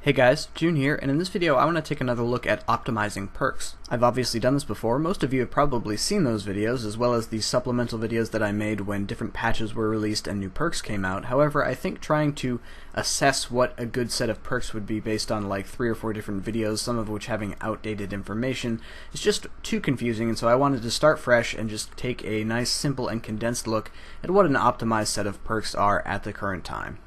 Hey guys, June here, and in this video I want to take another look at optimizing perks. I've obviously done this before. Most of you have probably seen those videos, as well as the supplemental videos that I made when different patches were released and new perks came out. However, I think trying to assess what a good set of perks would be based on like 3 or 4 different videos, some of which having outdated information, is just too confusing, and so I wanted to start fresh and just take a nice, simple, and condensed look at what an optimized set of perks are at the current time.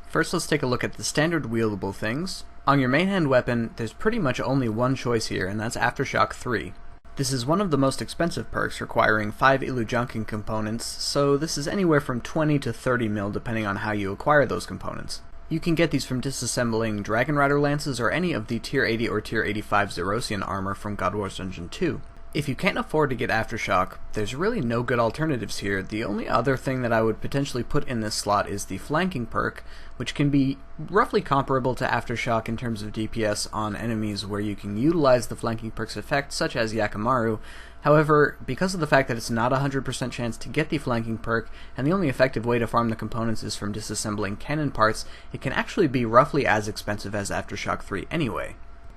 First, let's take a look at the standard wieldable things. On your main hand weapon, there's pretty much only one choice here, and that's Aftershock 3. This is one of the most expensive perks, requiring 5 Illujonkin components, so this is anywhere from 20 to 30 mil depending on how you acquire those components. You can get these from disassembling Dragon Rider lances or any of the Tier 80 or Tier 85 Zerosian armor from God Wars Dungeon 2. If you can't afford to get Aftershock, there's really no good alternatives here. The only other thing that I would potentially put in this slot is the flanking perk, which can be roughly comparable to Aftershock in terms of DPS on enemies where you can utilize the flanking perk's effect, such as Yakimaru. However, because of the fact that it's not a 100% chance to get the flanking perk, and the only effective way to farm the components is from disassembling cannon parts, it can actually be roughly as expensive as Aftershock 3 anyway.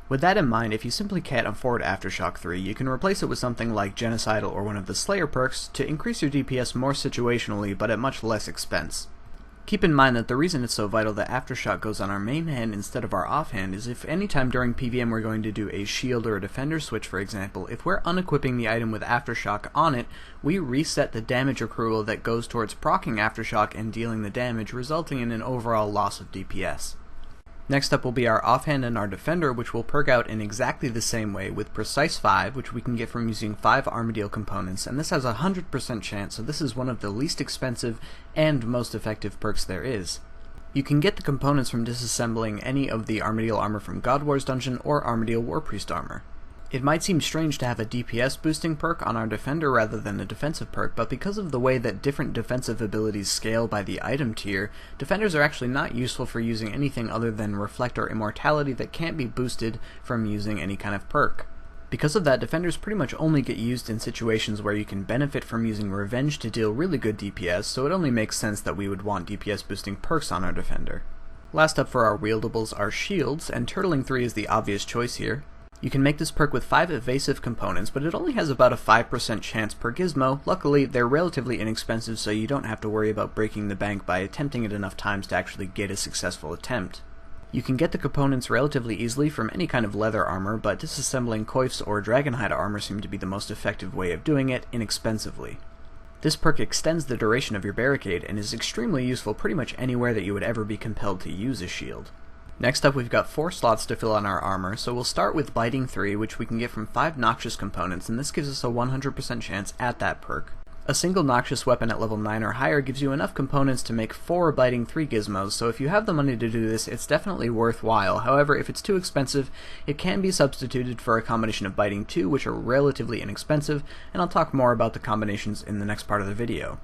With that in mind, if you simply can't afford Aftershock 3, you can replace it with something like Genocidal or one of the Slayer perks to increase your DPS more situationally, but at much less expense. Keep in mind that the reason it's so vital that Aftershock goes on our main hand instead of our offhand is if anytime during PVM we're going to do a shield or a defender switch, for example, if we're unequipping the item with Aftershock on it, we reset the damage accrual that goes towards proccing Aftershock and dealing the damage, resulting in an overall loss of DPS. Next up will be our offhand and our defender, which will perk out in exactly the same way with Precise 5, which we can get from using 5 Armadillo components, and this has a 100% chance, so this is one of the least expensive and most effective perks there is. You can get the components from disassembling any of the Armadillo armor from God Wars Dungeon or Armadillo Warpriest armor. It might seem strange to have a DPS boosting perk on our defender rather than a defensive perk, but because of the way that different defensive abilities scale by the item tier, defenders are actually not useful for using anything other than Reflect or Immortality that can't be boosted from using any kind of perk. Because of that, defenders pretty much only get used in situations where you can benefit from using Revenge to deal really good DPS, so it only makes sense that we would want DPS boosting perks on our defender. Last up for our wieldables are shields, and Turtling 3 is the obvious choice here. You can make this perk with 5 evasive components, but it only has about a 5% chance per gizmo. Luckily, they're relatively inexpensive, so you don't have to worry about breaking the bank by attempting it enough times to actually get a successful attempt. You can get the components relatively easily from any kind of leather armor, but disassembling coifs or dragonhide armor seem to be the most effective way of doing it inexpensively. This perk extends the duration of your barricade and is extremely useful pretty much anywhere that you would ever be compelled to use a shield. Next up, we've got 4 slots to fill on our armor, so we'll start with Biting 3, which we can get from 5 Noxious components, and this gives us a 100% chance at that perk. A single Noxious weapon at level 9 or higher gives you enough components to make 4 Biting 3 gizmos, so if you have the money to do this, it's definitely worthwhile. However, if it's too expensive, it can be substituted for a combination of Biting 2, which are relatively inexpensive, and I'll talk more about the combinations in the next part of the video.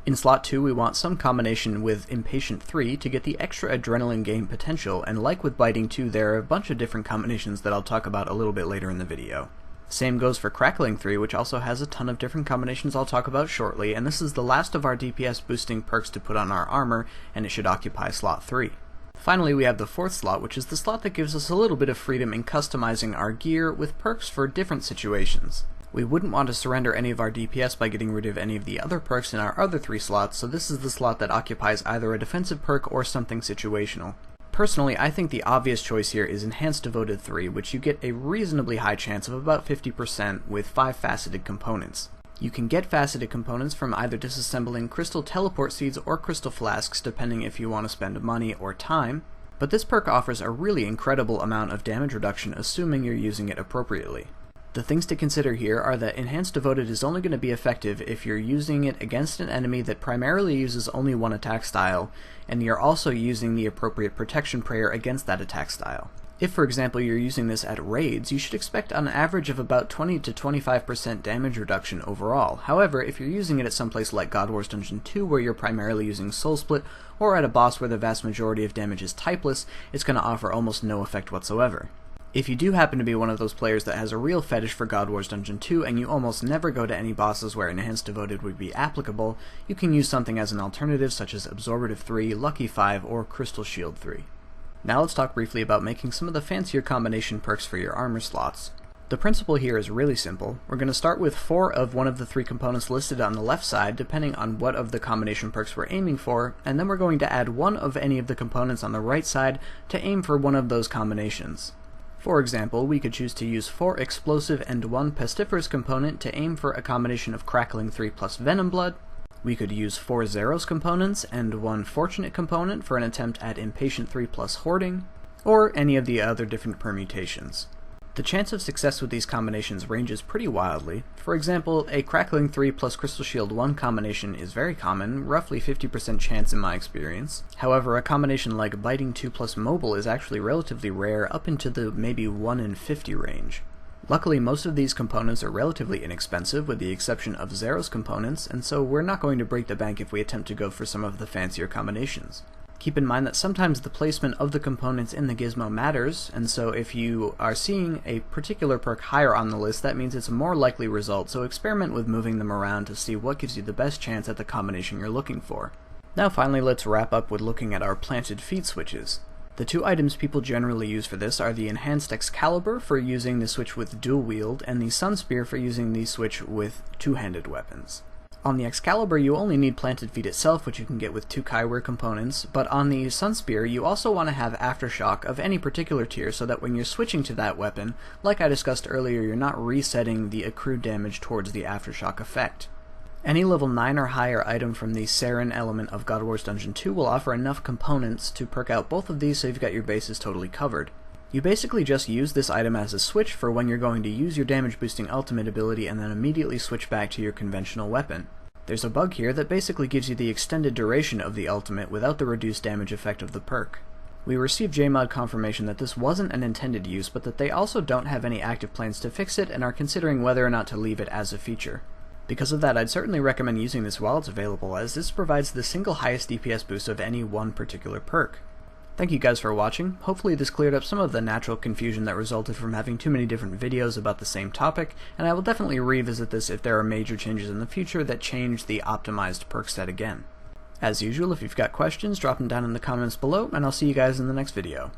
In slot 2, we want some combination with Impatient 3 to get the extra adrenaline gain potential, and like with Biting 2, there are a bunch of different combinations that I'll talk about a little bit later in the video. Same goes for Crackling 3, which also has a ton of different combinations I'll talk about shortly, and this is the last of our DPS boosting perks to put on our armor, and it should occupy slot 3. Finally, we have the 4th slot, which is the slot that gives us a little bit of freedom in customizing our gear with perks for different situations. We wouldn't want to surrender any of our DPS by getting rid of any of the other perks in our other 3 slots, so this is the slot that occupies either a defensive perk or something situational. Personally, I think the obvious choice here is Enhanced Devoted 3, which you get a reasonably high chance of about 50% with 5 faceted components. You can get faceted components from either disassembling Crystal Teleport Seeds or Crystal Flasks, depending if you want to spend money or time, but this perk offers a really incredible amount of damage reduction assuming you're using it appropriately. The things to consider here are that Enhanced Devoted is only going to be effective if you're using it against an enemy that primarily uses only one attack style, and you're also using the appropriate protection prayer against that attack style. If, for example, you're using this at raids, you should expect an average of about 20 to 25% damage reduction overall. However, if you're using it at someplace like God Wars Dungeon 2 where you're primarily using Soul Split, or at a boss where the vast majority of damage is typeless, it's going to offer almost no effect whatsoever. If you do happen to be one of those players that has a real fetish for God Wars Dungeon 2 and you almost never go to any bosses where Enhanced Devoted would be applicable, you can use something as an alternative such as Absorbative 3, Lucky 5, or Crystal Shield 3. Now let's talk briefly about making some of the fancier combination perks for your armor slots. The principle here is really simple. We're going to start with 4 of one of the 3 components listed on the left side, depending on what of the combination perks we're aiming for, and then we're going to add 1 of any of the components on the right side to aim for one of those combinations. For example, we could choose to use 4 explosive and 1 pestiferous component to aim for a combination of Crackling 3 plus Venom Blood. We could use 4 Zeros components and 1 Fortunate component for an attempt at Impatient 3 plus Hoarding, or any of the other different permutations. The chance of success with these combinations ranges pretty wildly. For example, a Crackling 3 plus Crystal Shield 1 combination is very common, roughly 50% chance in my experience. However, a combination like Biting 2 plus Mobile is actually relatively rare, up into the maybe 1 in 50 range. Luckily, most of these components are relatively inexpensive, with the exception of Zeros components, and so we're not going to break the bank if we attempt to go for some of the fancier combinations. Keep in mind that sometimes the placement of the components in the gizmo matters, and so if you are seeing a particular perk higher on the list, that means it's a more likely result, so experiment with moving them around to see what gives you the best chance at the combination you're looking for. Now finally, let's wrap up with looking at our planted feet switches. The 2 items people generally use for this are the Enhanced Excalibur for using the switch with dual wield, and the Sun Spear for using the switch with 2-handed weapons. On the Excalibur, you only need Planted Feet itself, which you can get with 2 Kaiware components, but on the Sun Spear, you also want to have Aftershock of any particular tier so that when you're switching to that weapon, like I discussed earlier, you're not resetting the accrued damage towards the Aftershock effect. Any level 9 or higher item from the Saren element of God of War's Dungeon 2 will offer enough components to perk out both of these so you've got your bases totally covered. You basically just use this item as a switch for when you're going to use your damage boosting ultimate ability and then immediately switch back to your conventional weapon. There's a bug here that basically gives you the extended duration of the ultimate without the reduced damage effect of the perk. We received JMod confirmation that this wasn't an intended use, but that they also don't have any active plans to fix it and are considering whether or not to leave it as a feature. Because of that, I'd certainly recommend using this while it's available, as this provides the single highest DPS boost of any one particular perk. Thank you guys for watching. Hopefully this cleared up some of the natural confusion that resulted from having too many different videos about the same topic, and I will definitely revisit this if there are major changes in the future that change the optimized perk set again. As usual, if you've got questions, drop them down in the comments below, and I'll see you guys in the next video.